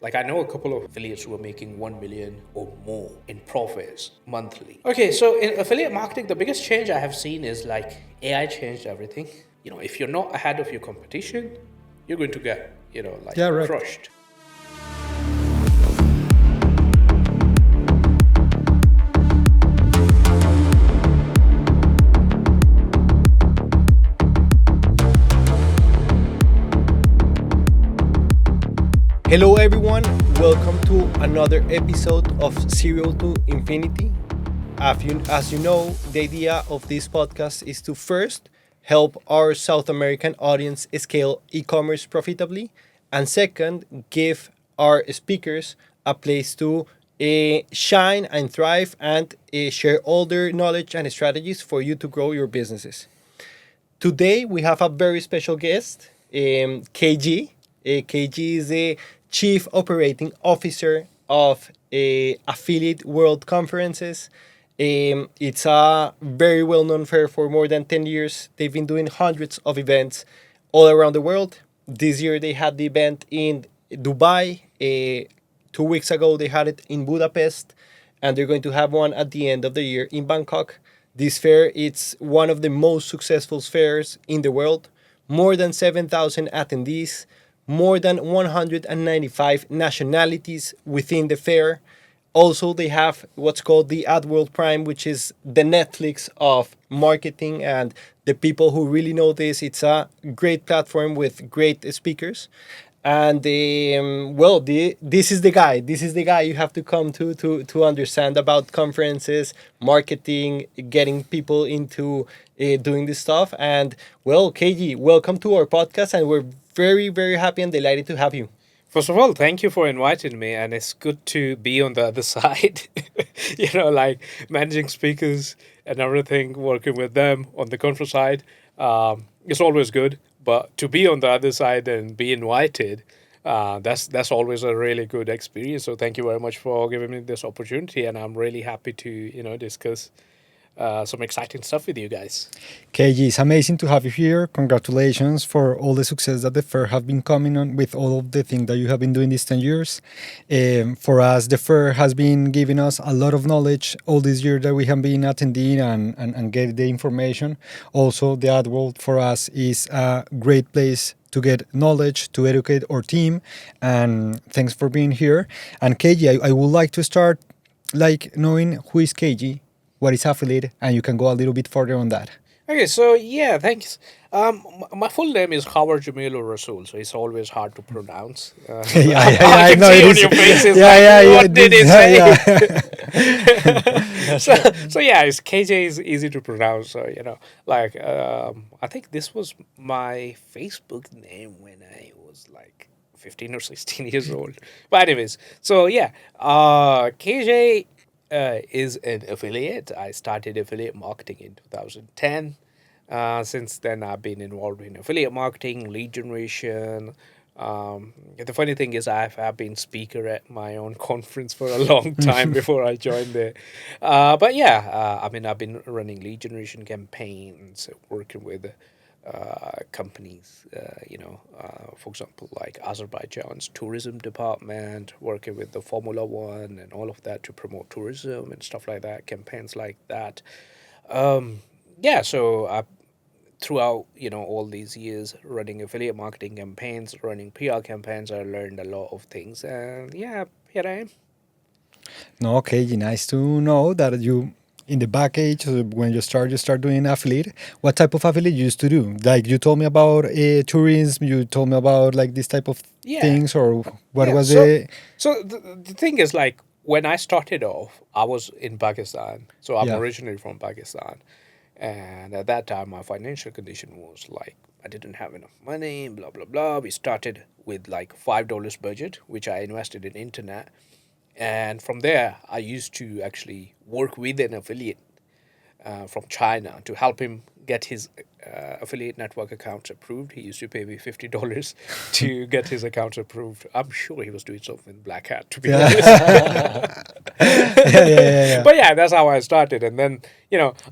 Like I know a couple of affiliates who are making 1 million or more in profits monthly. Okay, so in affiliate marketing, the biggest change I have seen is like AI changed everything. If you're not ahead of your competition, you're going to get, Yeah, right. crushed. Hello, everyone. Welcome to another episode of Zero to Infinity. As you know, the idea of this podcast is to first help our South American audience scale e-commerce profitably, and second, give our speakers a place to shine and thrive and share all their knowledge and strategies for you to grow your businesses. Today we have a very special guest, KG. KG is the Chief Operating Officer of Affiliate World Conferences. It's a very well-known fair for more than 10 years. They've been doing hundreds of events all around the world. This year they had the event in Dubai. 2 weeks ago they had it in Budapest, and they're going to have one at the end of the year in Bangkok. This fair, it's one of the most successful fairs in the world. More than 7,000 attendees, more than 195 nationalities within the fair. Also, they have what's called the AdWorld Prime, which is the Netflix of marketing, and the people who really know this, it's a great platform with great speakers. And this is the guy. This is the guy you have to come to understand about conferences, marketing, getting people into doing this stuff. And KG, welcome to our podcast, and we're very, very happy and delighted to have you. First of all, thank you for inviting me, and it's good to be on the other side. Like managing speakers and everything, working with them on the conference side. It's always good, but to be on the other side and be invited, that's always a really good experience. So thank you very much for giving me this opportunity, and I'm really happy to discuss some exciting stuff with you guys. KG, it's amazing to have you here. Congratulations for all the success that the fair have been coming on with all of the things that you have been doing these 10 years. For us, the fair has been giving us a lot of knowledge all this year that we have been attending and get the information. Also, the ad world for us is a great place to get knowledge, to educate our team. And thanks for being here. And KG, I would like to start like knowing who is KG, what is affiliate, and you can go a little bit further on that. Okay, so yeah, thanks. My full name is Howard Jamil Rasul, so it's always hard to pronounce. I can know see it on is. your faces. What did it say? So yeah, it's KJ is easy to pronounce. So I think this was my Facebook name when I was like 15 or 16 years old. But anyways, so yeah, KJ is an affiliate. I started affiliate marketing in 2010. Since then, I've been involved in affiliate marketing, lead generation. The funny thing is, I've been speaker at my own conference for a long time before I joined there. But yeah, I've been running lead generation campaigns, working with companies, for example, like Azerbaijan's tourism department, working with the Formula One and all of that to promote tourism and stuff like that, campaigns like that. So throughout, all these years running affiliate marketing campaigns, running PR campaigns, I learned a lot of things. And yeah, here I am. No, okay, nice to know that you in the back age when you start doing affiliate. What type of affiliate you used to do? Like you told me about tourism, you told me about like this type of things, or what was it? So the thing is, like, when I started off, I was in Pakistan. So I'm originally from Pakistan. And at that time, my financial condition was like, I didn't have enough money, blah, blah, blah. We started with like $5 budget, which I invested in internet. And from there, I used to actually work with an affiliate from China to help him get his affiliate network accounts approved. He used to pay me $50 to get his accounts approved. I'm sure he was doing something black hat, to be honest. But yeah, that's how I started. And then,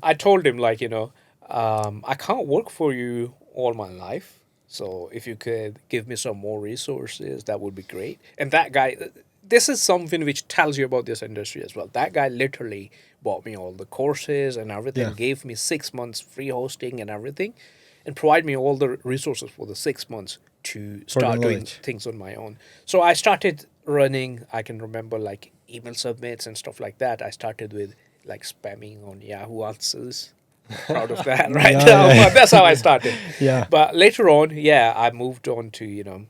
I told him, like, I can't work for you all my life. So if you could give me some more resources, that would be great. And that guy, this is something which tells you about this industry as well. That guy literally bought me all the courses and everything, Yeah. gave me 6 months free hosting and everything, and provide me all the resources for the 6 months to For the start doing knowledge. things on my own. So I started running, I can remember like email submits and stuff like that. I started with like spamming on Yahoo Answers. Proud of that right Yeah, now. yeah, But that's how I started. yeah. But later on, yeah, I moved on to,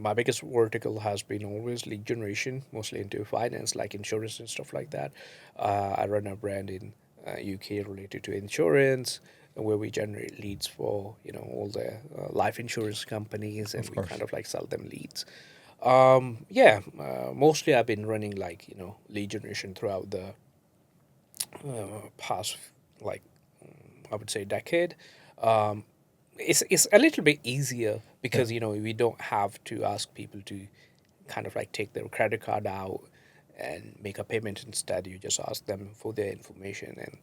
my biggest vertical has been always lead generation, mostly into finance, like insurance and stuff like that. I run a brand in UK related to insurance, where we generate leads for, all the life insurance companies, and Of we course. kind of like sell them leads. Mostly I've been running like, lead generation throughout the past, like, I would say decade. Um, it's a little bit easier because we don't have to ask people to kind of like take their credit card out and make a payment. Instead, you just ask them for their information, and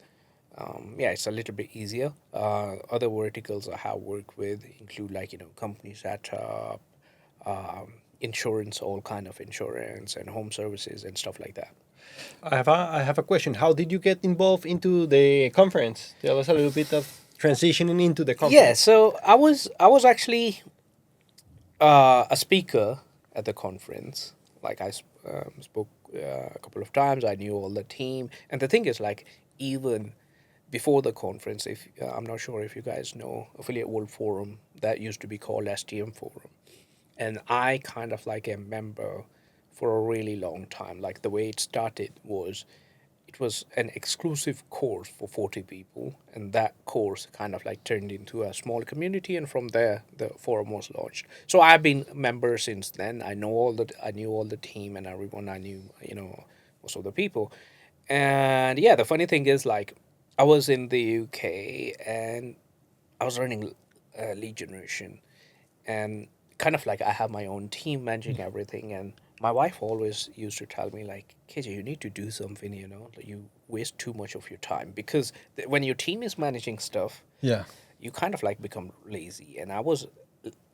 yeah, it's a little bit easier. Other verticals I have worked with include like company setup, insurance, all kind of insurance, and home services and stuff like that. I have a question. How did you get involved into the conference? Tell us a little bit of transitioning into the Yeah, conference. so I was actually a speaker at the conference. Like spoke a couple of times. I knew all the team, and the thing is, like, even before the conference, if I'm not sure if you guys know Affiliate World Forum, that used to be called STM Forum, and I kind of like a member for a really long time. Like the way it started was, it was an exclusive course for 40 people, and that course kind of like turned into a small community, and from there the forum was launched. So I've been a member since then. I knew all the team and everyone. I knew, most of the people. And yeah, the funny thing is, like, I was in the UK and I was running lead generation, and kind of like I have my own team managing everything. And my wife always used to tell me, like, KJ, you need to do something, like, you waste too much of your time, because when your team is managing stuff, Yeah. you kind of like become lazy. And I was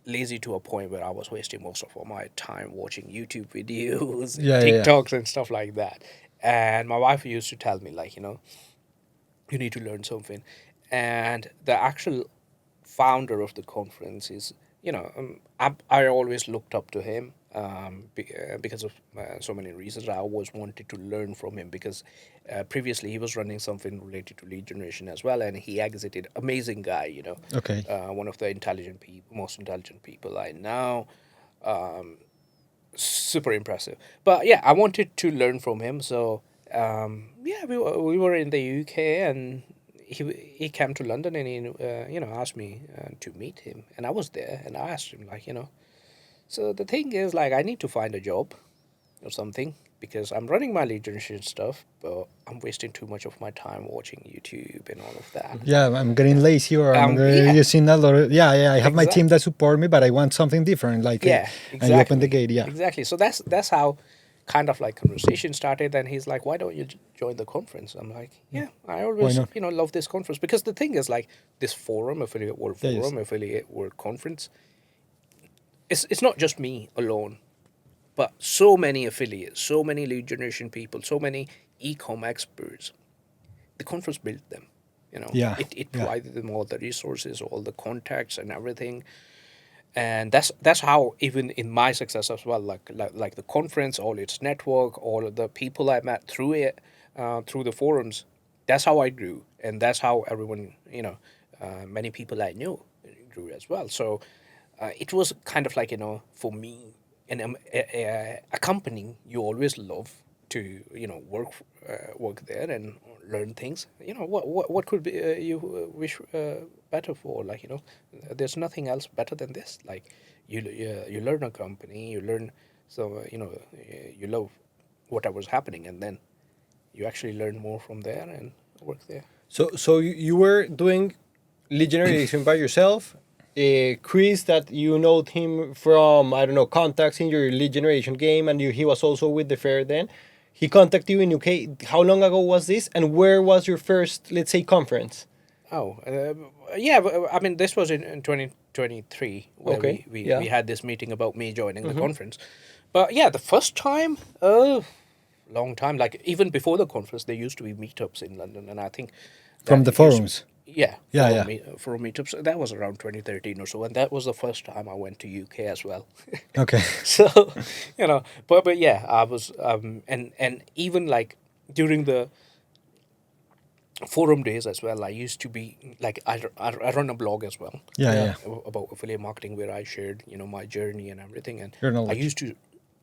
lazy to a point where I was wasting most of all my time watching YouTube videos, Yeah, yeah, yeah. TikToks and stuff like that. And my wife used to tell me, like, you need to learn something. And the actual founder of the conference is, I always looked up to him, because of so many reasons. I always wanted to learn from him, because previously he was running something related to lead generation as well, and he exited. Amazing guy, Okay. one of the most intelligent people I know. Super impressive. But yeah, I wanted to learn from him. So yeah, we were in the UK, and he came to London, and he asked me to meet him, and I was there, and I asked him, like, so the thing is, like, I need to find a job or something, because I'm running my lead generation stuff, but I'm wasting too much of my time watching YouTube and all of that. Yeah, I'm getting lazy, or I'm Yeah, using a lot of. Yeah, yeah. I have my team exactly. that support me, but I want something different. Like, Yeah, and you open the exactly. gate. Yeah. Exactly. So that's how kind of like conversation started. And he's like, why don't you join the conference? I'm like, yeah, I Why always, not? love this conference, because the thing is, like, this forum, Affiliate World Yeah. Yes. Forum, Affiliate World Conference, it's not just me alone, but so many affiliates, so many lead generation people, so many e-com experts. The conference built them. Yeah. It Yeah. provided them all the resources, all the contacts, and everything. And that's how, even in my success as well, like the conference, all its network, all of the people I met through it, through the forums, that's how I grew, and that's how everyone, many people I knew grew as well. So it was kind of like, for me, and a company you always love to, work there and learn things. What could be you wish better for, like, there's nothing else better than this. Like, you learn a company, you learn, so you love whatever's happening, and then you actually learn more from there and work there. So you were doing lead generation by yourself. Chris, that you know him from, I don't know, contacts in your lead generation game, and he was also with the fair then. He contacted you in UK. How long ago was this, and where was your first, let's say, conference? Oh, yeah. I mean, this was in 2023 where Okay. we Yeah. we had this meeting about me joining the conference. But yeah, the first time, long time, like even before the conference, there used to be meetups in London, and I think From that the it used to be, forums. yeah, Yeah, yeah. for meetups. That was around 2013 or so, and that was the first time I went to UK as well. Okay. So, but yeah, I was and even like during the forum days as well, I used to be like I run a blog as well, Yeah, yeah. about affiliate marketing where I shared my journey and everything, and Your I knowledge. used to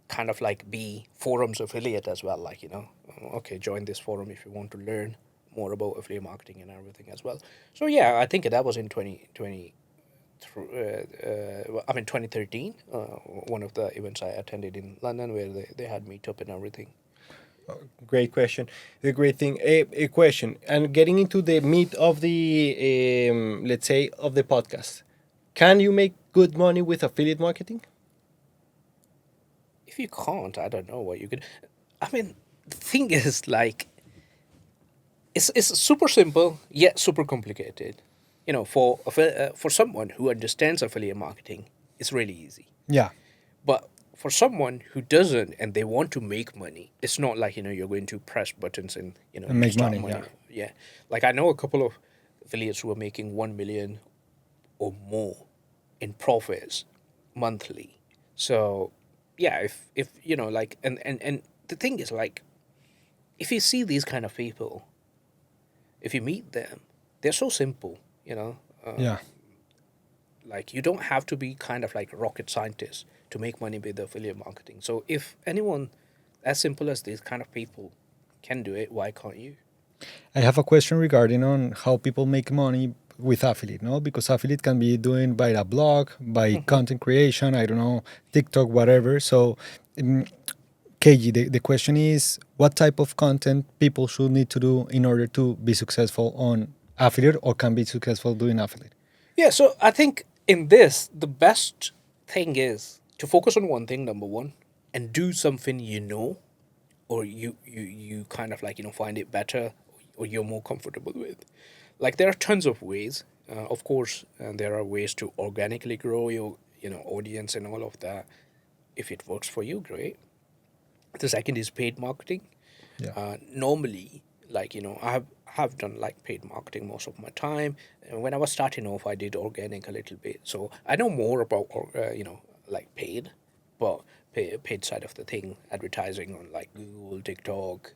kind of like be forums affiliate as well, like okay, join this forum if you want to learn more about affiliate marketing and everything as well. So yeah, I think that was in 2020. I mean 2013, one of the events I attended in London where they had meetup and everything. Great question. The great thing. A question. And getting into the meat of the, let's say, of the podcast. Can you make good money with affiliate marketing? If you can't, I don't know what you could. I mean, the thing is, like, it's super simple yet super complicated. For someone who understands affiliate marketing, it's really easy. Yeah. But for someone who doesn't and they want to make money, it's not like you're going to press buttons and And you make start money. money. Yeah. Yeah, like I know a couple of affiliates who are making 1 million or more in profits monthly. So yeah, if like and the thing is, like, if you see these kind of people, if you meet them, they're so simple. Yeah. Like, you don't have to be kind of like rocket scientist to make money with affiliate marketing. So if anyone as simple as these kind of people can do it, why can't you? I have a question regarding on how people make money with affiliate, no? Because affiliate can be doing by a blog, by content creation, I don't know, TikTok, whatever. So, um, KG, the question is what type of content people should need to do in order to be successful on affiliate or can be successful doing affiliate? Yeah, so I think in this, the best thing is to focus on one thing, number one, and do something or you kind of like find it better or you're more comfortable with. Like, there are tons of ways, of course, and there are ways to organically grow your audience and all of that. If it works for you, great. The second is paid marketing. Yeah. Normally, like, I have done like paid marketing most of my time. And when I was starting off, I did organic a little bit, so I know more about like paid, but paid side of the thing, advertising on like Google, TikTok,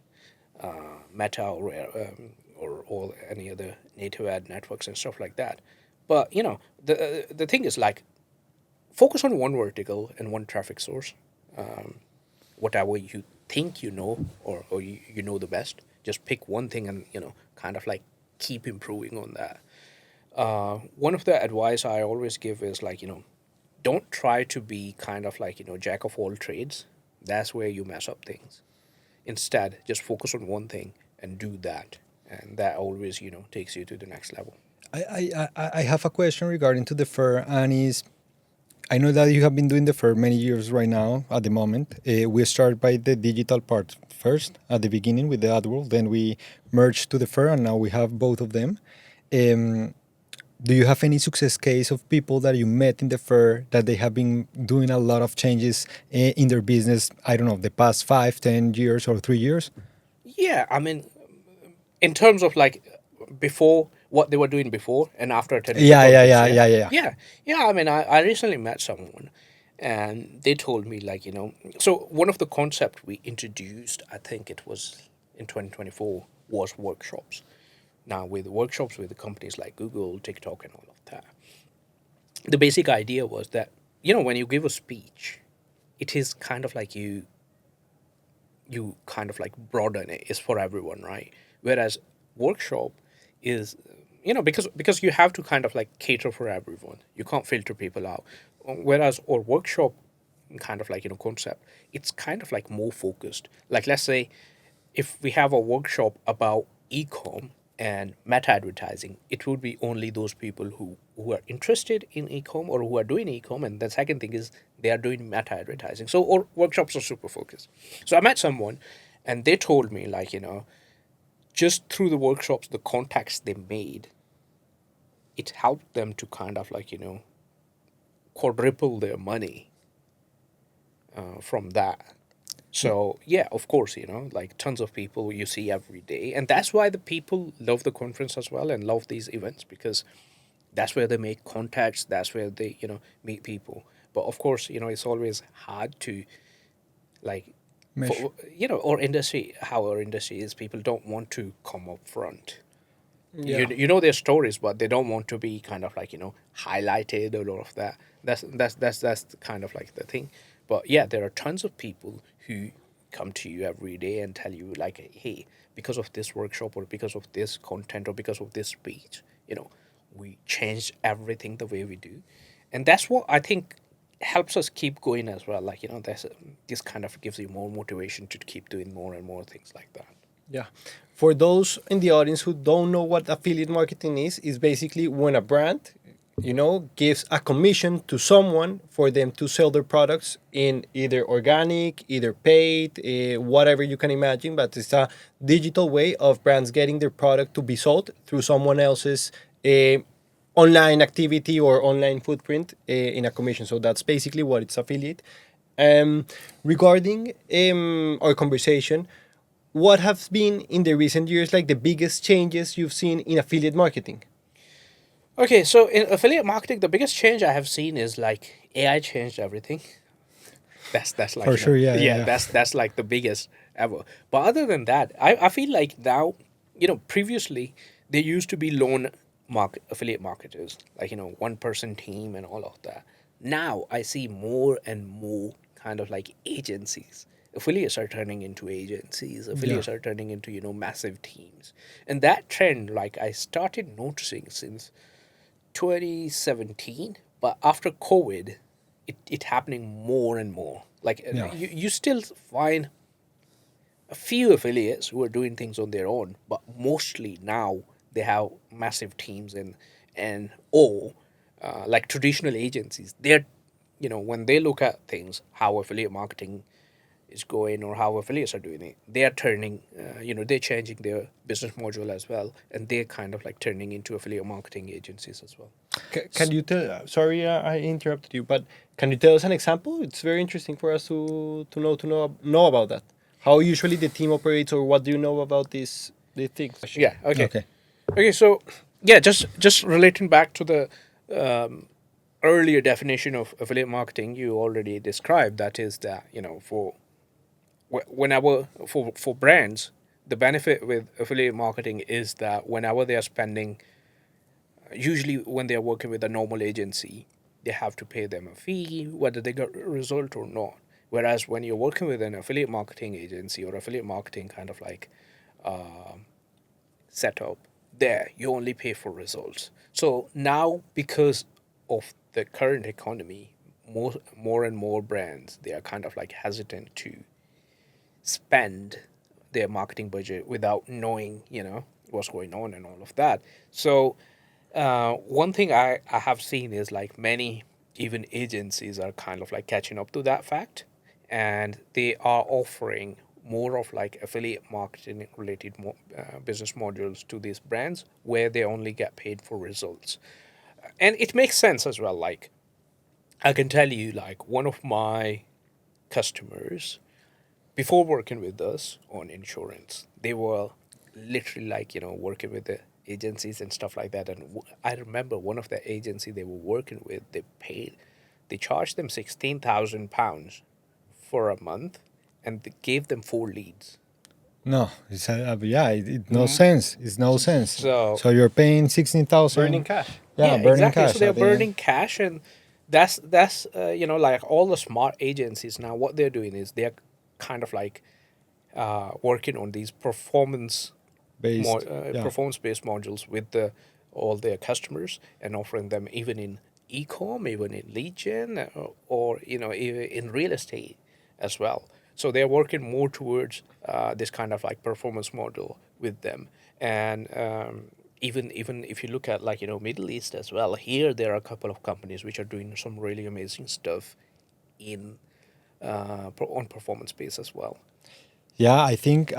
Meta, or all any other native ad networks and stuff like that. But the thing is, like, focus on one vertical and one traffic source. Whatever you think or you know the best, just pick one thing and kind of like keep improving on that. One of the advice I always give is, like, don't try to be kind of like jack of all trades. That's where you mess up things. Instead, just focus on one thing and do that, and that always takes you to the next level. I have a question regarding to the fair, and is I know that you have been doing the fair many years right now at the moment. We start by the digital part first at the beginning with the ad world, then we merged to the fair, and now we have both of them. Um, do you have any success case of people that you met in the fair that they have been doing a lot of changes in their business? I don't know, the past 5, 10 years, or 3 years? Yeah, I mean, in terms of like before, what they were doing before and after attending the Yeah, yeah, conference. yeah, Yeah, yeah, yeah. yeah. I mean, I recently met someone, and they told me, like, so one of the concept we introduced, I think it was in 2024, was workshops. Now, with workshops with the companies like Google, TikTok, and all of that, the basic idea was that when you give a speech, it is kind of like you kind of like broaden it. It's for everyone, right? Whereas workshop is, because you have to kind of like cater for everyone. You can't filter people out. Whereas or workshop kind of like concept, it's kind of like more focused. Like, let's say if we have a workshop about ecom and meta advertising, it would be only those people who are interested in ecom or who are doing ecom, and the second thing is they are doing meta advertising. So, or workshops are super focused. So I met someone, and they told me, like, just through the workshops, the contacts they made, it helped them to kind of like, quadruple their money from that. So yeah, of course, like tons of people you see every day, and that's why the people love the conference as well and love these events, because that's where they make contacts. That's where they meet people. But of course, it's always hard to like Measure. for our industry, how our industry is. People don't want to come up front. Yeah. You know their stories, but they don't want to be kind of like highlighted or all of that. That's kind of like the thing. But yeah, there are tons of people who come to you every day and tell you like, hey, because of this workshop or because of this content or because of this speech, we changed everything the way we do, and that's what I think helps us keep going as well. Like this kind of gives you more motivation to keep doing more and more things like that. Yeah. For those in the audience who don't know what affiliate marketing is basically when a brand, gives a commission to someone for them to sell their products in either organic, either paid, whatever you can imagine. But it's a digital way of brands getting their product to be sold through someone else's uh, online activity or online footprint in a commission. So that's basically what it's affiliate. Um, Regarding our conversation, what have been in the recent years like the biggest changes you've seen in affiliate marketing? Okay, so in affiliate marketing, the biggest change I have seen is like AI changed everything. That's like For sure, yeah, yeah, yeah. that's like the biggest ever. But other than that, I feel like now, previously there used to be lone affiliate marketers, like one person team and all of that. Now I see more and more kind of like agencies. Affiliates are turning into agencies. Affiliates are turning into massive teams, and that trend like I started noticing since 2017, but after COVID, it happening more and more. Like Yeah. you still find a few affiliates who are doing things on their own, but mostly now they have massive teams and or like traditional agencies. They're when they look at things, how affiliate marketing is going or how affiliates are doing it, they are turning, they're changing their business module as well, and they're kind of like turning into affiliate marketing agencies as well. Can you tell? Sorry, I interrupted you, but can you tell us an example? It's very interesting for us to know about that. How usually the team operates, or what do you know about these things? Yeah. Okay. Okay. Okay. So yeah, just relating back to the earlier definition of affiliate marketing you already described. That is that for whenever for brands, the benefit with affiliate marketing is that whenever they are spending, usually when they are working with a normal agency, they have to pay them a fee whether they got a result or not. Whereas when you're working with an affiliate marketing agency or affiliate marketing kind of like setup, there you only pay for results. So now, because of the current economy, more and more brands, they are kind of like hesitant to spend their marketing budget without knowing what's going on and all of that. So one thing I have seen is like many even agencies are kind of like catching up to that fact, and they are offering more of like affiliate marketing related business modules to these brands where they only get paid for results. And it makes sense as well. Like I can tell you, like one of my customers, before working with us on insurance, they were literally like working with the agencies and stuff like that. And I remember one of the agency they were working with, they charged them £16,000 for a month, and they gave them 4 leads. No, it's yeah, it no sense. It's no sense. So So you're paying 16,000. Burning cash. Yeah, yeah, burning exactly. cash. So they're at the end. burning cash, and that's like all the smart agencies now. What they're doing is they're kind of like working on these Based. Yeah. performance based modules with all their customers and offering them even in ecom, even in lead gen, or even in real estate as well. So they're working more towards this kind of like performance model with them. And even if you look at like Middle East as well, here there are a couple of companies which are doing some really amazing stuff in on performance base as well. Yeah, I think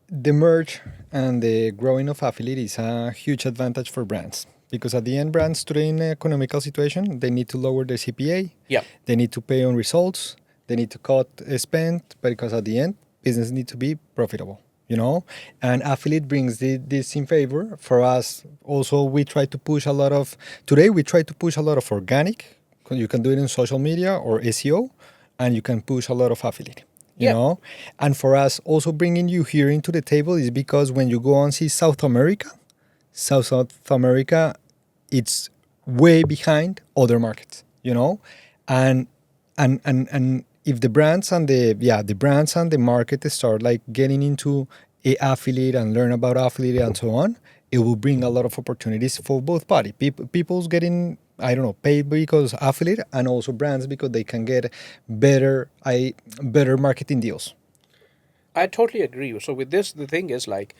the merge and the growing of affiliate is a huge advantage for brands because at the end, brands today in an economical situation, they need to lower their CPA, Yeah. they need to pay on results, they need to cut spend because at the end, business need to be profitable. You know, and affiliate brings this in favor for us. Also, we try to push a lot of today. We try to push a lot of organic. You can do it in social media or SEO, and you can push a lot of affiliate. You Yeah. know, and for us, also bringing you here into the table is because when you go and see South America, it's way behind other markets. You know, and and if the brands and the brands and the market start like getting into a affiliate and learn about affiliate and so on, it will bring a lot of opportunities for both party. People's getting, I don't know, paid because affiliate, and also brands because they can get better marketing deals. I totally agree. So with this, the thing is like,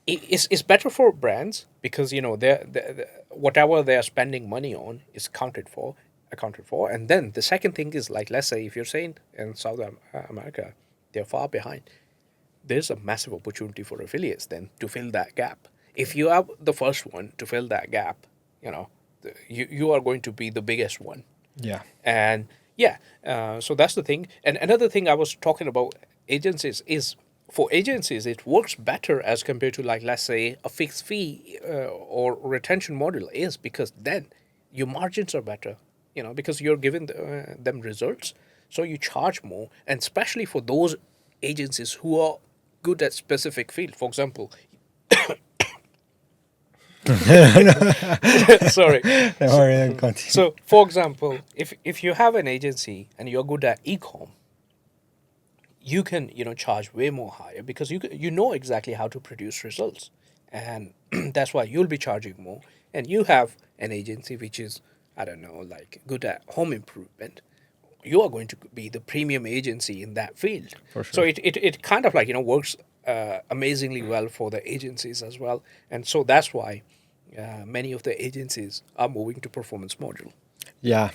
it's better for brands because they're whatever they are spending money on is accounted for. And then the second thing is like, let's say if you're saying in America they're far behind, there's a massive opportunity for affiliates then to fill that gap. If you are the first one to fill that gap, you are going to be the biggest one. Yeah. And yeah, so that's the thing. And another thing I was talking about agencies is, for agencies it works better as compared to, like, let's say a fixed fee or retention model, is because then your margins are better, because you're giving them results, so you charge more. And especially for those agencies who are good at specific field, for example. Sorry. Don't So, worry, continue. so for example, if you have an agency and you're good at ecom, you can charge way more higher because you know exactly how to produce results, and that's why you'll be charging more. And you have an agency which is, I don't know, like good at home improvement, you are going to be the premium agency in that field. For So sure. it kind of like works amazingly well for the agencies as well. And so that's why many of the agencies are moving to performance module. Yeah,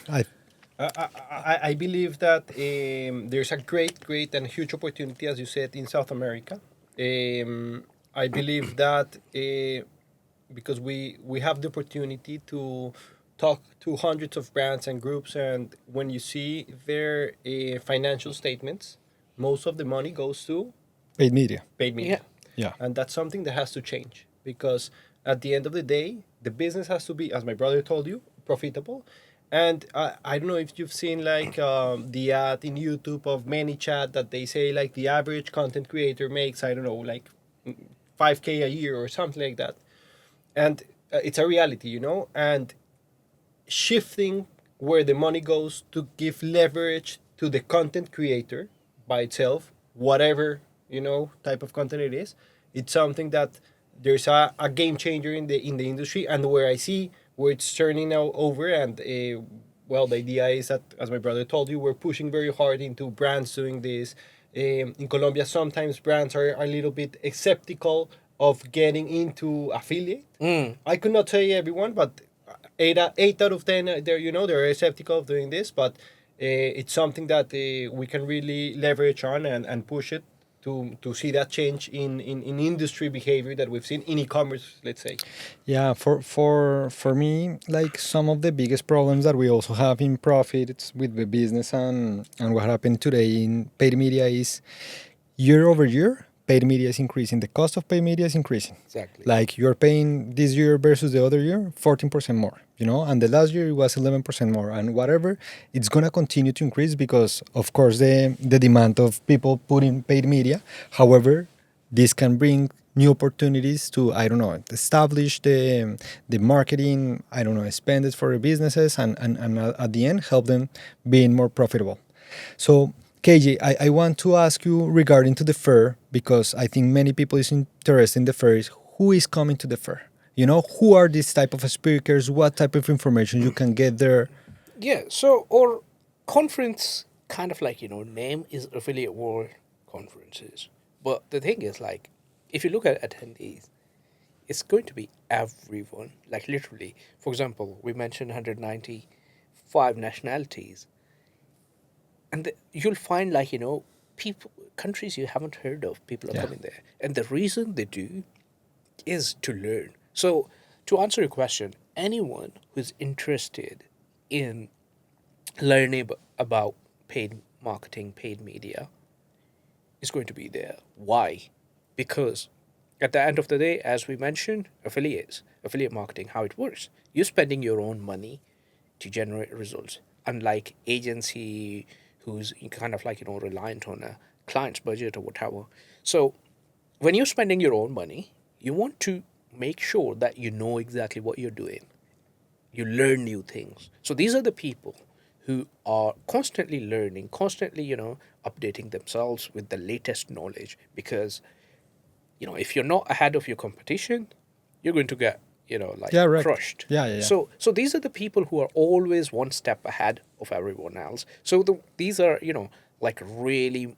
I believe that there's a great and huge opportunity, as you said, in South America. I believe that because we have the opportunity to talk to hundreds of brands and groups, and when you see their financial statements, most of the money goes to paid media. paid Yeah. media. Yeah. And that's something that has to change because at the end of the day, the business has to be, as my brother told you, profitable. And I don't know if you've seen like the ad in YouTube of ManyChat that they say like the average content creator makes, I don't know, like 5K a year or something like that. And it's a reality, and shifting where the money goes to give leverage to the content creator by itself, whatever type of content it is. It's something that there's a game changer in the industry, and where I see where it's turning now over. And well, the idea is that, as my brother told you, we're pushing very hard into brands doing this. In Colombia, sometimes brands are a little bit skeptical of getting into affiliate. I could not say everyone, but eight out of 10, they're skeptical of doing this. But it's something that we can really leverage on and push it to see that change in industry behavior that we've seen in e-commerce, let's say. Yeah, for me, like some of the biggest problems that we also have in profits with the business and what happened today in paid media is year over year, paid media is increasing. The cost of paid media is increasing. Exactly. Like you're paying this year versus the other year 14% more, and the last year it was 11% more, and whatever, it's gonna continue to increase because of course the demand of people putting paid media. However, this can bring new opportunities to, I don't know, establish the marketing, I don't know, spend it for the businesses, and at the end help them being more profitable. So KJ, I want to ask you regarding to the fair because I think many people is interested in the fair. Is who is coming to the fair? Who are these type of speakers? What type of information you can get there? Yeah. So our conference kind of like name is Affiliate World Conferences, but the thing is like, if you look at attendees, it's going to be everyone. Like literally, for example, we mentioned 195 nationalities, and you'll find like people, countries you haven't heard of, people are Yeah. coming there. And the reason they do is to learn. So, to answer your question, anyone who's interested in learning about paid marketing, paid media is going to be there. Why? Because at the end of the day, as we mentioned, affiliate marketing, how it works. You're spending your own money to generate results, unlike agency who's kind of like, reliant on a client's budget or whatever. So when you're spending your own money, you want to make sure that you know exactly what you're doing. You learn new things. So these are the people who are constantly learning, constantly, updating themselves with the latest knowledge. Because, if you're not ahead of your competition, you're going to get, like Yeah, right. crushed. Yeah, yeah, yeah. So these are the people who are always one step ahead of everyone else. So these are, like really,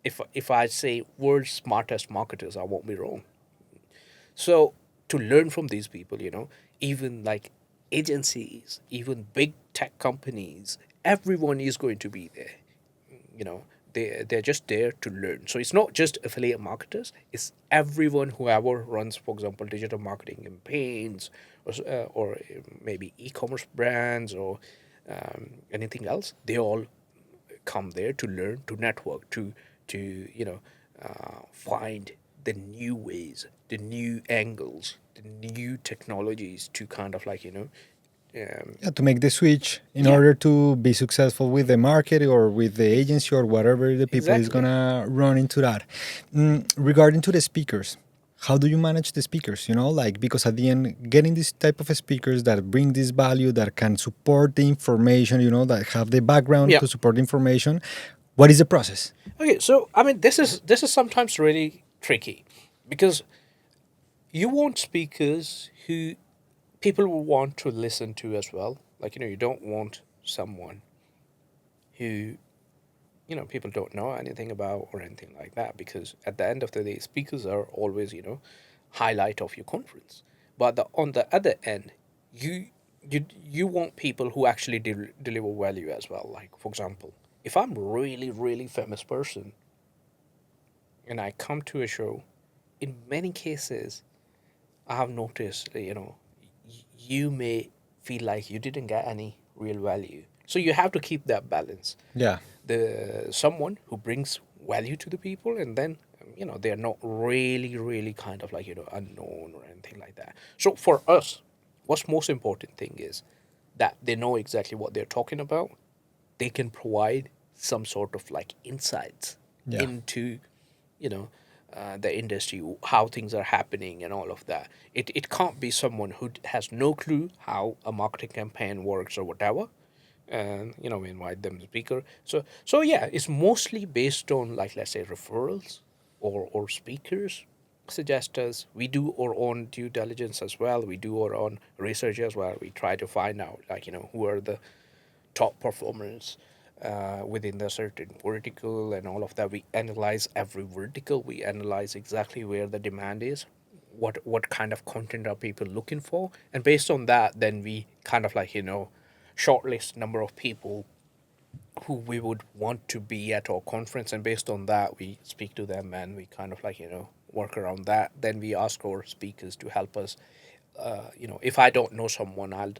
if I say world's smartest marketers, I won't be wrong. So to learn from these people, even like agencies, even big tech companies, everyone is going to be there. You know, they're just there to learn. So it's not just affiliate marketers; it's everyone whoever runs, for example, digital marketing campaigns, or maybe e-commerce brands or anything else. They all come there to learn, to network, to find the new ways, the new angles, the new technologies to kind of like Yeah, to make the switch in yeah, order to be successful with the market or with the agency or whatever the people is exactly. gonna run into that. Regarding to the speakers, how do you manage the speakers? Like because at the end, getting this type of speakers that bring this value that can support the information, that have the background Yeah. to support the information. What is the process? Okay, so I mean, this is sometimes really tricky because you want speakers who people will want to listen to as well. Like, you don't want someone who, people don't know anything about or anything like that, because at the end of the day, speakers are always, highlight of your conference. But on the other end, you you want people who actually deliver value as well. Like, for example, if I'm really, really famous person and I come to a show, in many cases, I have noticed that, you may feel like you didn't get any real value. So you have to keep that balance. Yeah. The someone who brings value to the people, and then they're not really kind of like unknown or anything like that. So for us, what's most important thing is that they know exactly what they're talking about. They can provide some sort of like insights Yeah. into the industry, how things are happening and all of that. It can't be someone who has no clue how a marketing campaign works or whatever, and we invite them to speaker. So yeah, it's mostly based on, like, let's say, referrals or speakers suggest us. We do our own due diligence as well. We do our own research as well. We try to find out, like, who are the top performers within the certain vertical and all of that. We analyze every vertical. We analyze exactly where the demand is, what kind of content are people looking for, and based on that, then we kind of like shortlist number of people who we would want to be at our conference, and based on that, we speak to them and we kind of like work around that. Then we ask our speakers to help us. If I don't know someone, I'll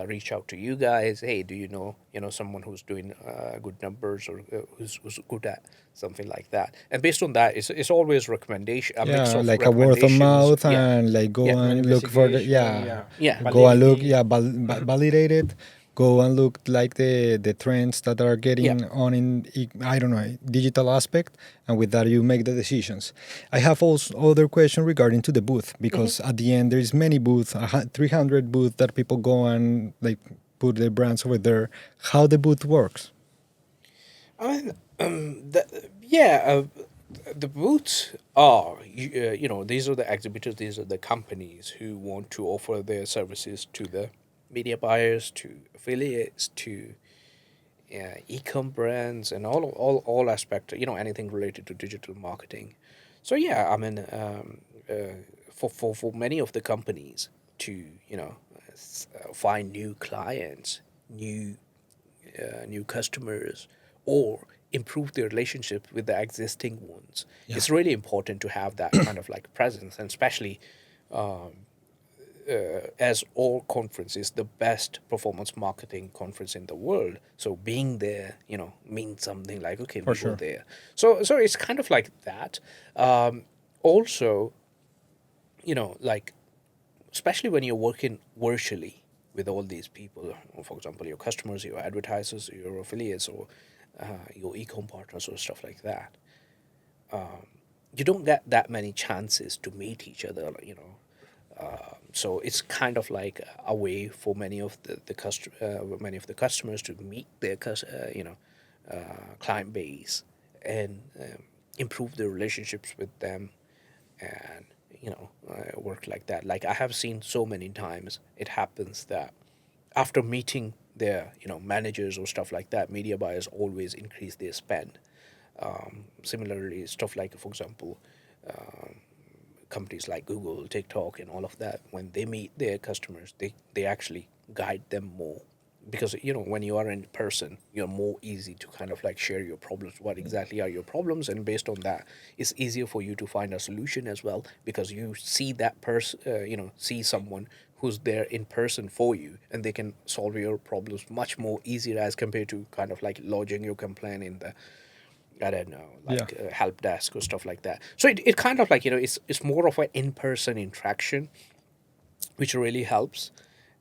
reach out to you guys. Hey, do you know someone who's doing good numbers, or who's good at something like that? And based on that, it's always recommendation, a mix Yeah, of like a word of recommendations. mouth Yeah, and like go yeah, and look for the Investigation, yeah, yeah. yeah, go and look, Validity. yeah, validate it. Go and look like the trends that are yeah. getting on in I don't know, digital aspect, and with that you make the decisions. I have also other question regarding to the booth, Hmm. because at the end there is many booths, 300 booths that people go and like put their brands over there. How the booth works? I mean, yeah, the booths are, these are the exhibitors, these are the companies who want to offer their services to the media buyers, to affiliates, to e-com brands, and all aspect, anything related to digital marketing. So yeah, I mean, for many of the companies to find new clients, new customers, or improve their relationship with the existing ones. Yeah. It's really important to have that kind of like presence, and especially as all conference is the best performance marketing conference in the world. So being there, means something like, okay, For we go sure. there. So it's kind of like that. Also, like, especially when you're working virtually with all these people, for example, your customers, your advertisers, your affiliates, or your e-com partners or stuff like that, you don't get that many chances to meet each other. So it's kind of like a way for many of many of the customers to meet their client base, and improve their relationships with them, and work like that. Like, I have seen so many times it happens that after meeting their managers or stuff like that, media buyers always increase their spend. Similarly, stuff like, for example, companies like Google, TikTok, and all of that, when they meet their customers, they actually guide them more, because when you are in person, you're more easy to kind of like share your problems. What exactly are your problems? And based on that, it's easier for you to find a solution as well, because you see that person, see someone who's there in person for you, and they can solve your problems much more easier as compared to kind of like lodging your complaint in the, I don't know, Yeah. like help desk or stuff like that. So it kind of like, it's more of an in-person interaction, which really helps.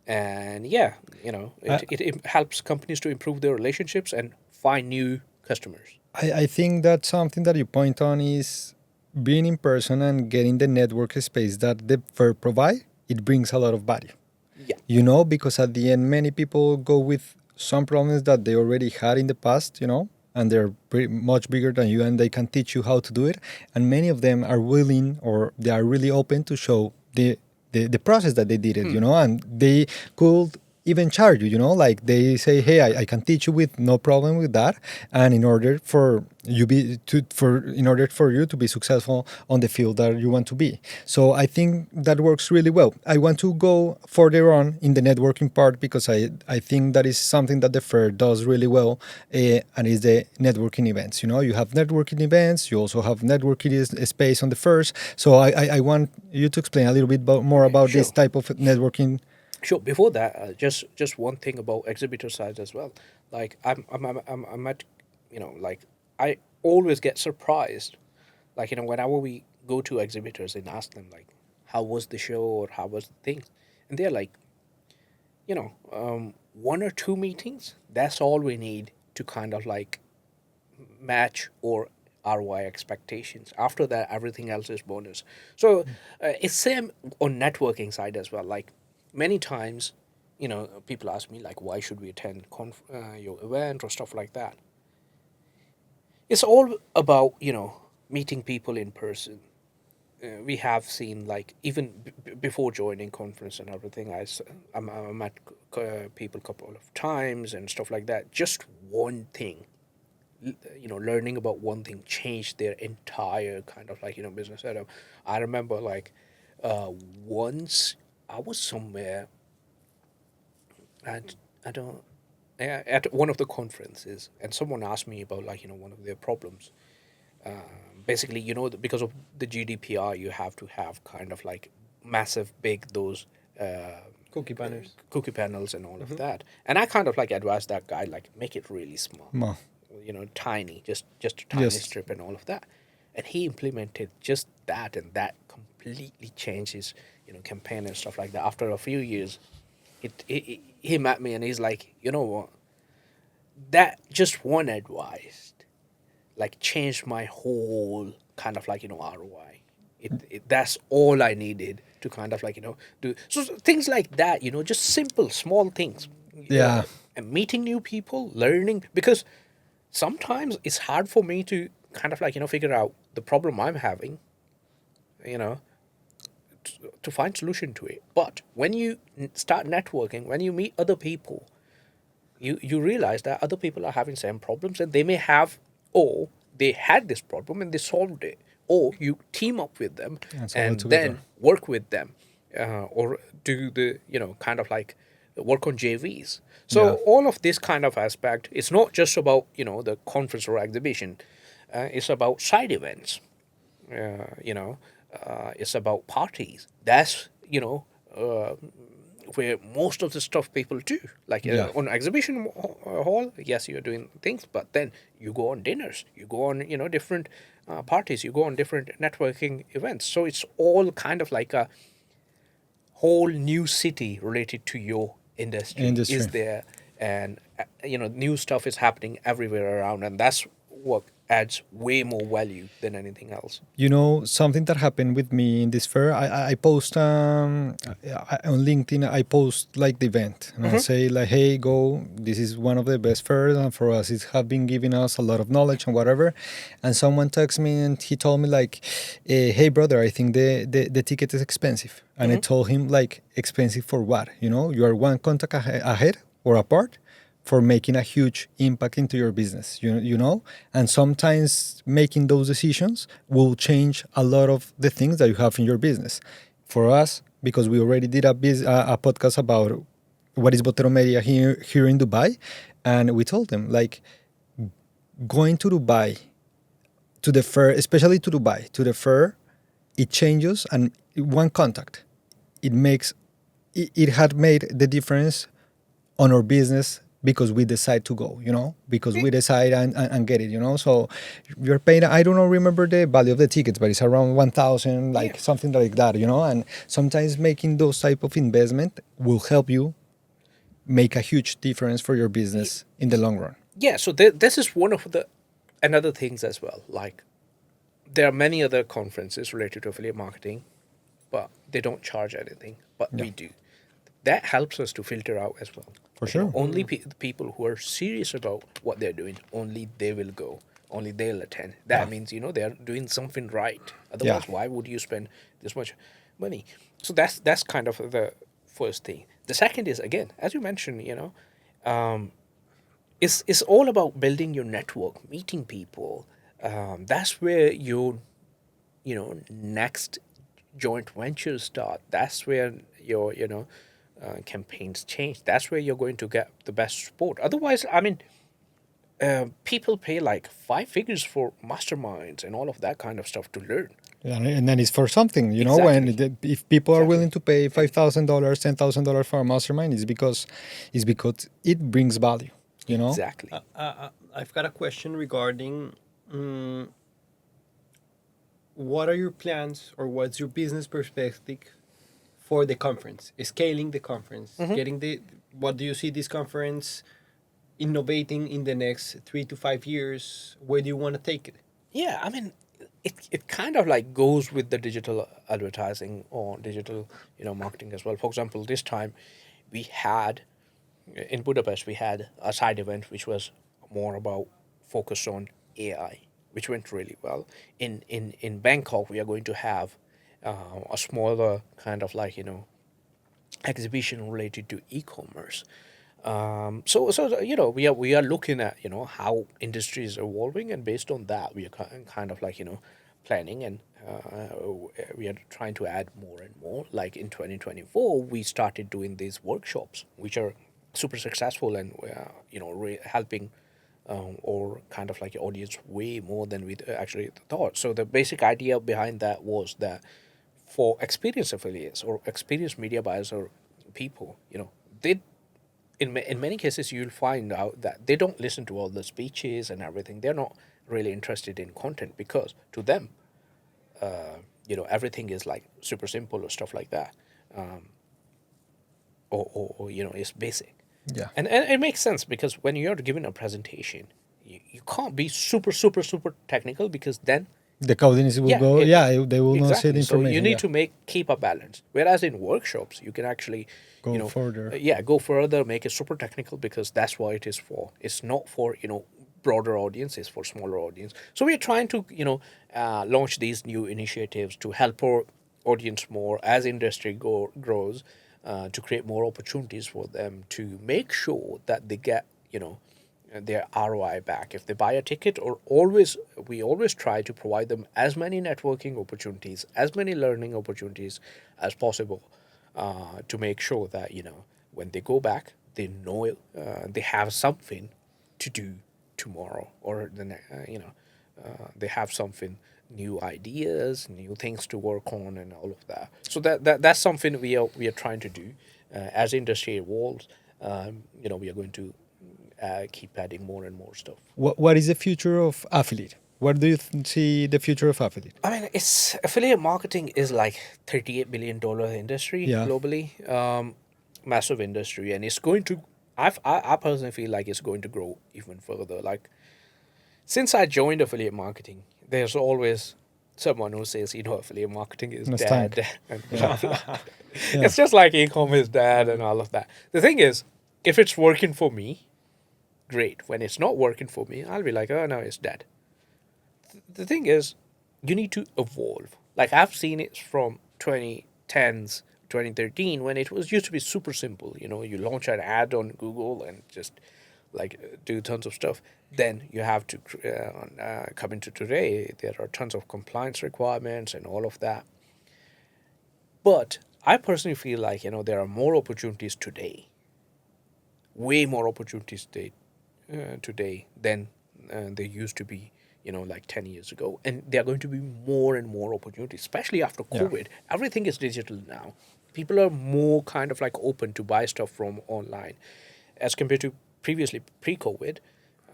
And yeah, I, it helps companies to improve their relationships and find new customers. I think that something that you point on is being in person and getting the network space that the fair provide. It brings a lot of value. Yeah. Because at the end, many people go with some problems that they already had in the past, and they're pretty much bigger than you, and they can teach you how to do it. And many of them are willing, or they are really open to show the process that they did it, and they could even charge you, like they say, hey, I can teach you with no problem with that. And in order for you to be successful on the field that you want to be. So I think that works really well. I want to go further on in the networking part, because I think that is something that the fair does really well, and is the networking events. You have networking events, you also have networking space on the first. So I want you to explain a little bit more about this Sure. type of networking. Sure. Before that, just one thing about exhibitor sides as well. Like, I'm at, like, I always get surprised. Like, whenever we go to exhibitors and ask them, like, how was the show, or how was the things, and they're like, one or two meetings. That's all we need to kind of like match or ROI expectations. After that, everything else is bonus. So it's same on networking side as well. Like, many times, people ask me like, why should we attend your event or stuff like that. It's all about meeting people in person. We have seen, like, even before joining conference and everything, I met people a couple of times and stuff like that. Just one thing, learning about one thing changed their entire kind of like business setup. I remember, like, once I was somewhere, and I don't at one of the conferences, and someone asked me about, like, one of their problems. Basically, because of the GDPR, you have to have kind of like massive big those Cookie banners. cookie panels and all of that. And I kind of like advised that guy, like, make it really small, Ma, tiny, just a tiny Yes. strip and all of that. And he implemented just that, and that completely changed his campaign and stuff like that. After a few years, he met me and he's like, you know what, that just one advice like changed my whole kind of like ROI. That's all I needed to kind of like do. So things like that, just simple small things. Yeah. And meeting new people, learning, because sometimes it's hard for me to kind of like figure out the problem I'm having, you know to find solution to it. But when you start networking, when you meet other people, you realize that other people are having same problems, and they may have, or they had this problem and they solved it, or you team up with them And solve it and together. then work with them, or do the kind of like work on JVs. So Yeah. all of this kind of aspect, it's not just about the conference or exhibition. It's about side events. It's about parties. That's where most of the stuff people do. Like Yeah. on exhibition hall, yes, you're doing things, but then you go on dinners, you go on different parties, you go on different networking events. So it's all kind of like a whole new city related to your industry Industry. is there, and new stuff is happening everywhere around, and that's what adds way more value than anything else. You know, something that happened with me in this fair, I post on LinkedIn, I post like the event and I say like, hey, go, this is one of the best fairs and for us it have been giving us a lot of knowledge and whatever. And someone texted me and he told me like, hey brother, I think the ticket is expensive. And I told him like, expensive for what? You know, you are one contact ahead or apart for making a huge impact into your business, you know? And sometimes making those decisions will change a lot of the things that you have in your business. For us, because we already did a podcast about what is Botero Media here in Dubai, and we told them, like, going to Dubai, to the fair, especially to Dubai, to the fair, it changes, and one contact, it had made the difference on our business because we decide to go, because we decide and get it, So you're paying, I don't know, remember the value of the tickets, but it's around 1,000, like something like that, And sometimes making those type of investment will help you make a huge difference for your business in the long run. Yeah, so this is one of the another things as well. Like there are many other conferences related to affiliate marketing, but they don't charge anything, but we do. That helps us to filter out as well. For Like, sure. only people who are serious about what they're doing, only they will go, only they'll attend. That means they're doing something right. Otherwise, why would you spend this much money? So that's kind of the first thing. The second is, again, as you mentioned, it's all about building your network, meeting people. That's where your next joint ventures start. That's where your campaigns change. That's where you're going to get the best support. Otherwise, I mean, people pay like 5 figures for masterminds and all of that kind of stuff to learn. And then it's for something, Exactly. if people are Exactly. willing to pay $5,000, $10,000 for a mastermind, it's because it brings value, Exactly. I've got a question regarding what are your plans or what's your business perspective for the conference, scaling the conference, getting what do you see this conference innovating in the next 3 to 5 years? Where do you want to take it? Yeah, I mean, it kind of like goes with the digital advertising or digital marketing as well. For example, this time we had in Budapest we had a side event which was more about focus on AI, which went really well. In Bangkok, we are going to have a smaller kind of like exhibition related to e-commerce. So we are looking at how industry is evolving, and based on that we are kind of like planning, and we are trying to add more and more. Like in 2024, we started doing these workshops, which are super successful, and helping or kind of like audience way more than we actually thought. So the basic idea behind that was that for experienced affiliates or experienced media buyers or people, they in many cases you'll find out that they don't listen to all the speeches and everything. They're not really interested in content because to them, everything is like super simple or stuff like that, or it's basic. Yeah. And it makes sense because when you're giving a presentation, you can't be super super super technical because then The audience will go, they will not see the exactly. So you information. need to keep a balance. Whereas in workshops, you can actually, Go further. go further, make it super technical because that's what it is for. It's not for broader audience. It's for smaller audience. So we're trying to launch these new initiatives to help our audience more as industry grows, to create more opportunities for them to make sure that they get their ROI back if they buy a ticket. Or we always try to provide them as many networking opportunities, as many learning opportunities as possible, to make sure that when they go back, they know they have something to do tomorrow, or they have something, new ideas, new things to work on, and all of that. So that's something we are trying to do as industry evolves. We are going to keep adding more and more stuff. What is the future of affiliate? What do you see the future of affiliate? I mean, it's affiliate marketing is like $38 billion industry Yeah. globally, massive industry, and it's going to. I personally feel like it's going to grow even further. Like since I joined affiliate marketing, there's always someone who says, affiliate marketing is It's time. dead, and Yeah. Yeah. it's just like e-commerce is dead and all of that. The thing is, if it's working for me, great. When it's not working for me, I'll be like, oh no, it's dead. The thing is, you need to evolve. Like I've seen it from 2010s, 2013, when it was used to be super simple. You launch an ad on Google and just like do tons of stuff. Then you have to come into today. There are tons of compliance requirements and all of that. But I personally feel like there are more opportunities today, way more opportunities today than there used to be, like 10 years ago. And there are going to be more and more opportunities, especially after Yeah. COVID. Everything is digital now. People are more kind of like open to buy stuff from online as compared to previously, pre-COVID,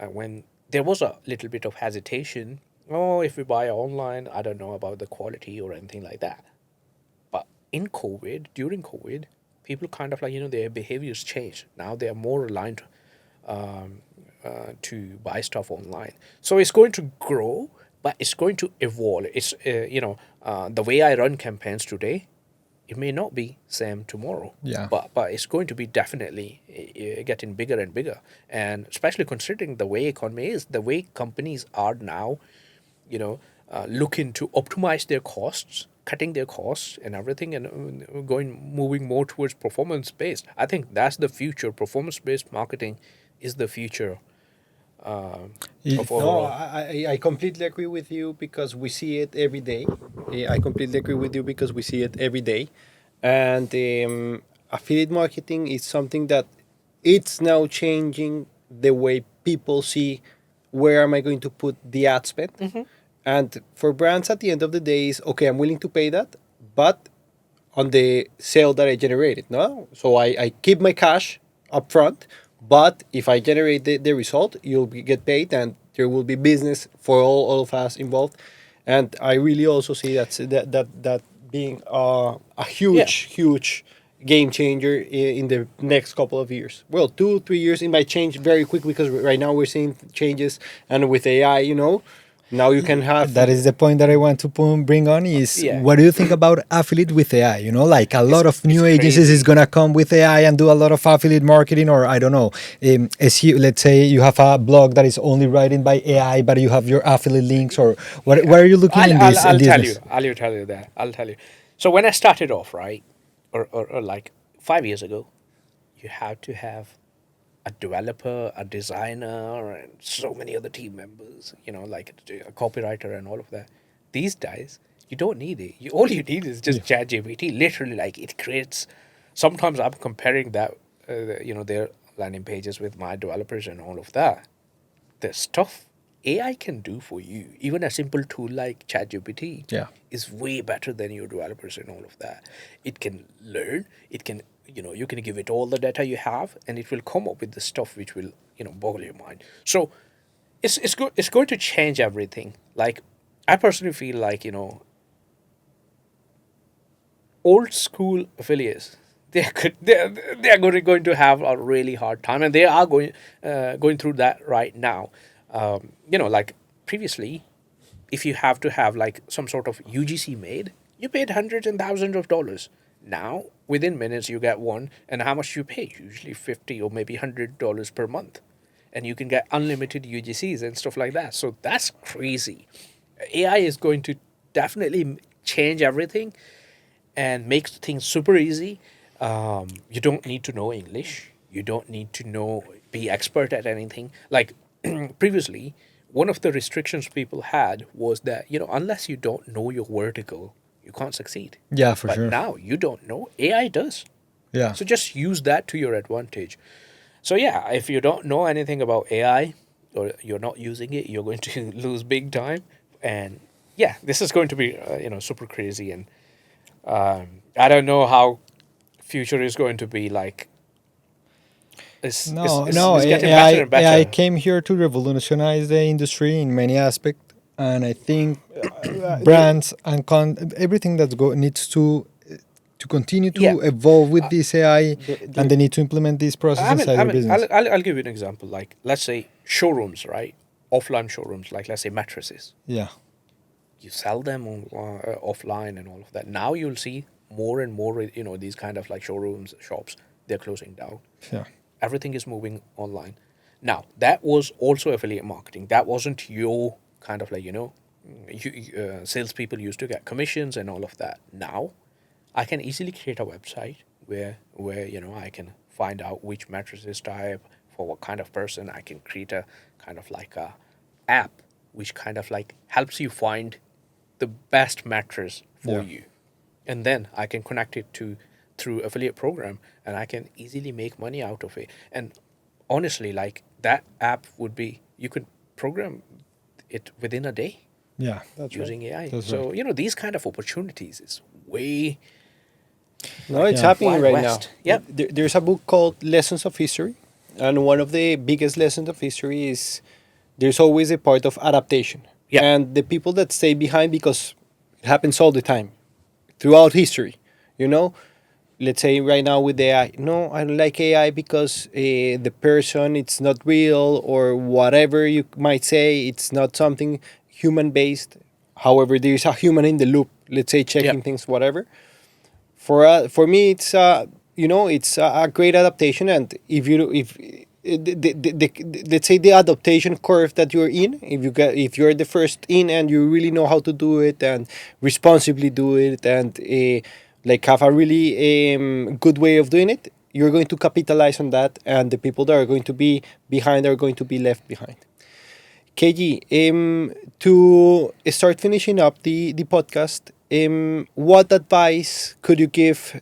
when there was a little bit of hesitation. Oh, if we buy online, I don't know about the quality or anything like that. But during COVID, people kind of like, their behaviors changed. Now they are more aligned to buy stuff online. So it's going to grow, but it's going to evolve. It's, the way I run campaigns today, it may not be same tomorrow. Yeah. But it's going to be definitely getting bigger and bigger. And especially considering the way economy is, the way companies are now, looking to optimize their costs, cutting their costs and everything, and moving more towards performance based. I think that's the future. Performance based marketing is the future It- of No, overall. I completely agree with you because we see it every day. I completely agree with you because we see it every day. And affiliate marketing is something that it's now changing the way people see where am I going to put the ad spend. And for brands at the end of the day is, okay, I'm willing to pay that, but on the sale that I generated. No, so I keep my cash up front, but if I generate the result, get paid, and there will be business for all of us involved. And I really also see that being a huge game changer in the next couple of years. Well, 2-3 years, it might change very quick because right now we're seeing changes, and with AI, now you can have that is the point that I want to bring on is Yeah. what do you think about affiliate with AI? Like a lot of new it's agencies is crazy. gonna come with AI and do a lot of affiliate marketing, or I don't know. Let's say you have a blog that is only written by AI, but you have your affiliate links, or what are you looking in this? I'll in tell you. this? Tell you that. I'll tell you. So when I started off, right, or like 5 years ago, you had to have a developer, a designer, and so many other team members. Like a copywriter and all of that. These days, you don't need it. All you need is just ChatGPT. Literally, like it creates. Sometimes I'm comparing that, their landing pages with my developers and all of that. The stuff AI can do for you, even a simple tool like ChatGPT, Yeah. is way better than your developers and all of that. It can learn. It can, you can give it all the data you have, and it will come up with the stuff which will, boggle your mind. So it's good. It's going to change everything. Like I personally feel like old school affiliates, they're going to have a really hard time, and they are going through that right now. Like previously, if you have to have like some sort of UGC made, you paid hundreds and thousands of dollars. Now within minutes you get one, and how much you pay? Usually 50 or maybe $100 per month, and you can get unlimited UGCs and stuff like that. So that's crazy. AI is going to definitely change everything and makes things super easy. You don't need to know English. You don't need to be expert at anything. Like previously, one of the restrictions people had was that unless you don't know your vertical, you can't succeed. Yeah, for But sure. now you don't know. AI does. Yeah. So just use that to your advantage. So yeah, if you don't know anything about AI or you're not using it, you're going to lose big time. And yeah, this is going to be super crazy. And I don't know how future is going to be like. No, It's getting better and AI better. came here to revolutionize the industry in many aspects, and I think There, brands and everything that needs to continue Yeah, to evolve with this AI, and there, they need to implement this process I mean, inside I their mean, business. I'll give you an example. Like, let's say showrooms, right? Offline showrooms, like let's say mattresses. Yeah, You sell them offline and all of that. Now you'll see more and more, these kind of like showrooms, shops, they're closing down. yeah, Everything is moving online. Now, that was also affiliate marketing. That wasn't your kind of like, salespeople used to get commissions and all of that. Now, I can easily create a website where I can find out which mattresses type for what kind of person. I can create a kind of like a app which kind of like helps you find the best mattress for yeah, you, and then I can connect it to through affiliate program, and I can easily make money out of it. And honestly, like that app would be, you could program it within a day yeah. that's right. using AI. That's right. So these kind of opportunities is way No, like it's Yeah, happening wild right now. west. Yep. There's a book called Lessons of History, and one of the biggest lessons of history is there's always a part of adaptation. Yep. And the people that stay behind, because it happens all the time throughout history, you know, let's say right now with AI, no, I don't like AI because the person, it's not real, or whatever you might say, it's not something human based. However, there's a human in the loop, let's say Yep. checking things, whatever. For me, it's it's a great adaptation. And if let's say the adaptation curve that you're in, if you're the first in and you really know how to do it and responsibly do it, and like have a really good way of doing it, you're going to capitalize on that, and the people that are going to be behind are going to be left behind. KG, to start finishing up the podcast, what advice could you give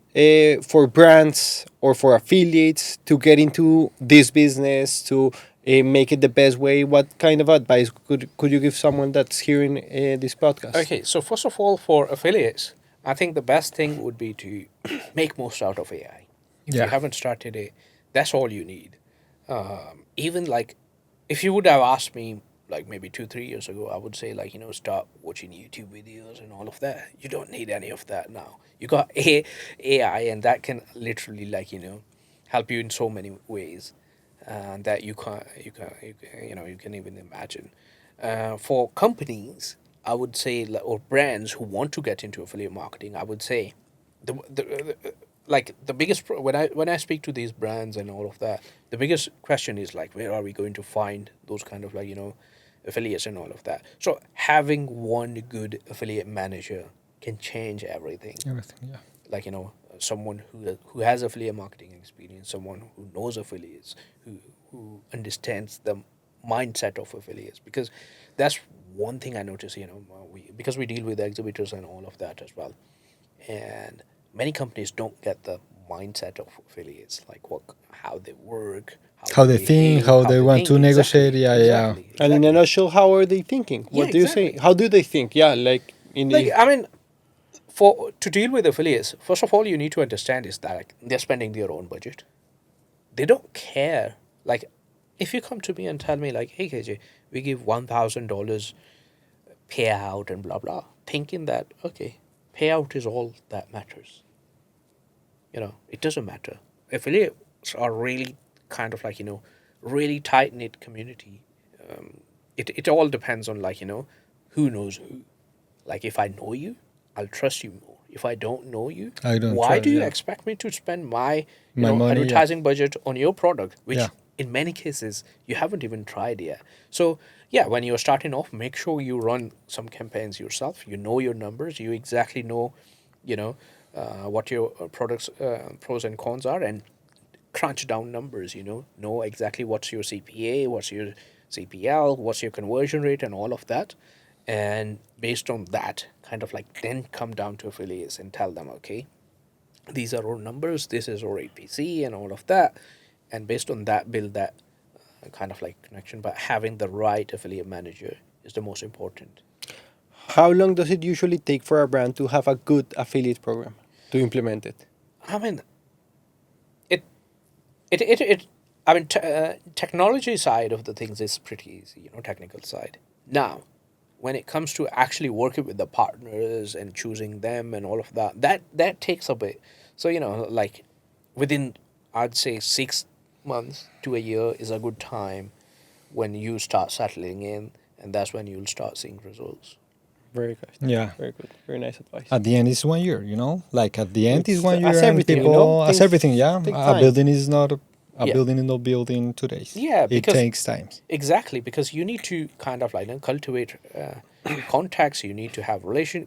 for brands or for affiliates to get into this business, to make it the best way? What kind of advice could you give someone that's hearing this podcast? Okay, so first of all, for affiliates, I think the best thing would be to make most out of AI. If you yeah, haven't started it, that's all you need. Even like, if you would have asked me like maybe 2 3 years ago, I would say like start watching YouTube videos and all of that. You don't need any of that now. You got AI, and that can literally like help you in so many ways, that you can even imagine. For companies, I would say, or brands who want to get into affiliate marketing, I would say, like the biggest when I speak to these brands and all of that, the biggest question is like, where are we going to find those kind of like affiliates and all of that. So having one good affiliate manager can change everything. everything. Yeah, Like someone who has affiliate marketing experience, someone who knows affiliates, who understands the mindset of affiliates, because that's one thing I notice. Because we deal with exhibitors and all of that as well, and many companies don't get the mindset of affiliates, like how they work, how how they they think, behave, how how they they want think. to negotiate. Exactly, Yeah, yeah, exactly, And in a exactly. nutshell, how are they thinking? Yeah, What do you say? exactly. How do they think? Yeah, like in Like the I mean, for to deal with affiliates, first of all, you need to understand is that like, they're spending their own budget. They don't care. Like, if you come to me and tell me like, "Hey KJ, we give $1,000 payout and blah blah," thinking that okay, payout is all that matters. It doesn't matter. Affiliates are really kind of like really tight knit community. It all depends on like who knows who. Like if I know you, I'll trust you more. If I don't know you, I don't why try. do you Yeah, expect me to spend my my money. Yeah, advertising budget on your product, yeah, which in many cases you haven't even tried yet? So yeah, when you're starting off, make sure you run some campaigns yourself. You know your numbers. You exactly know, you know, what your products pros and cons are, and crunch down numbers. Know exactly what's your CPA, what's your CPL, what's your conversion rate, and all of that. And based on that, kind of like then come down to affiliates and tell them, okay, these are our numbers, this is our APC, and all of that. And based on that, build that kind of like connection. But having the right affiliate manager is the most important. How long does it usually take for a brand to have a good affiliate program to implement it? I mean, it I mean, technology side of the things is pretty easy, technical side. Now, when it comes to actually working with the partners and choosing them and all of that, that takes a bit. So, like within, I'd say 6 months to a year is a good time when you start settling in, and that's when you'll start seeing results. Very good. Yeah. Very good. Very nice advice. At the end is 1 year, Like at the end is It's 1 year, as and everything, people as Things everything. Yeah, take a time. building is not a Yeah. building is not built in 2 days. Yeah, it because takes time. exactly, because you need to kind of like cultivate contacts. You need to have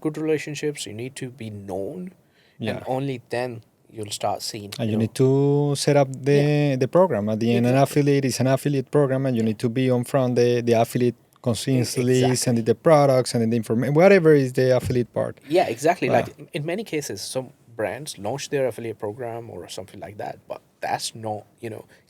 good relationships. You need to be known, and Yeah. only then you'll start seeing. And you need to set up the program. At the end, an Exactly. affiliate is an affiliate program, and you need to be on front the affiliate consistently, Exactly. sending the products, sending the information, whatever is the affiliate part. Yeah, exactly. Wow. Like in many cases, some brands launch their affiliate program or something like that, but that's not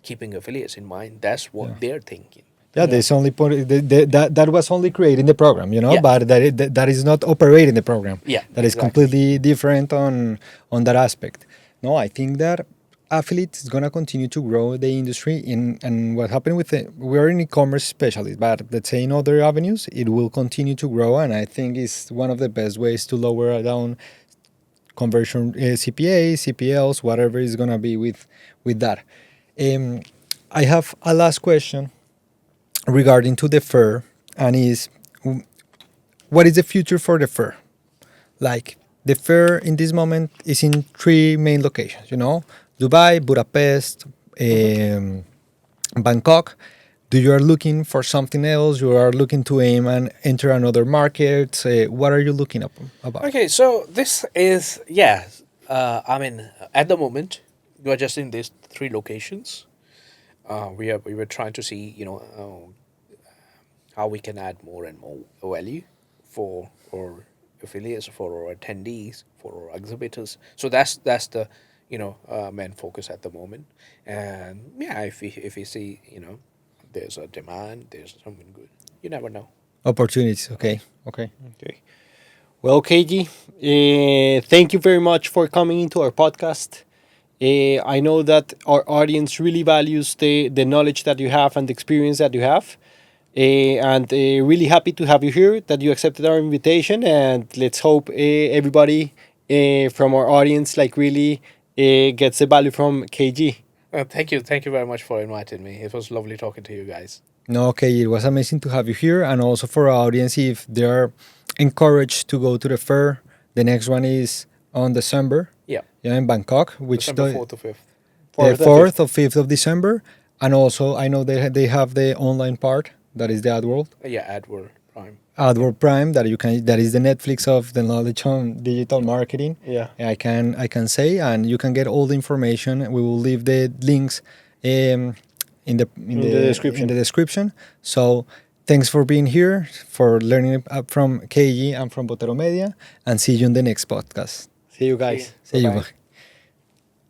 keeping affiliates in mind. That's what they're thinking. Yeah, there's only that was only creating the program, Yeah. but that is not operating the program. Yeah, That is exactly. completely different on that aspect. No, I think that affiliates is gonna continue to grow the industry and what happened with it. We're an e-commerce specialist, but let's say in other avenues, it will continue to grow, and I think it's one of the best ways to lower down conversion CPA, CPLs, whatever is gonna be with that. I have a last question regarding to the fair, and is what is the future for the fair? Like the fair in this moment is in 3 main locations, Dubai, Budapest, Bangkok. Do you are looking for something else? You are looking to aim and enter another market? What are you looking about? Okay, so this is I mean, at the moment, we are just in these 3 locations. We were trying to see how we can add more and more value for our affiliates, for our attendees, for our exhibitors. So that's the main focus at the moment. And if we see there's a demand, there's something good. You never know. Opportunities. Okay. Okay. Well, KG, thank you very much for coming into our podcast. I know that our audience really values the knowledge that you have and the experience that you have. And really happy to have you here, that you accepted our invitation. And let's hope everybody from our audience really gets the value from KG. Thank you very much for inviting me. It was lovely talking to you guys. No, okay, it was amazing to have you here, and also for our audience, if they are encouraged to go to the fair, the next one is on December. Yeah, in Bangkok, which December 4th to 5th. the 4th or 5th of December, and also I know they have the online part, that is the AdWorld. Yeah, AdWorld Prime. AdWorld Prime, that is the Netflix of the knowledge on digital marketing. Yeah. I can say, and you can get all the information. We will leave the links in the description. So thanks for being here, for learning from KG and from Botero Media, and see you in the next podcast. See you guys. See you. Bye-bye.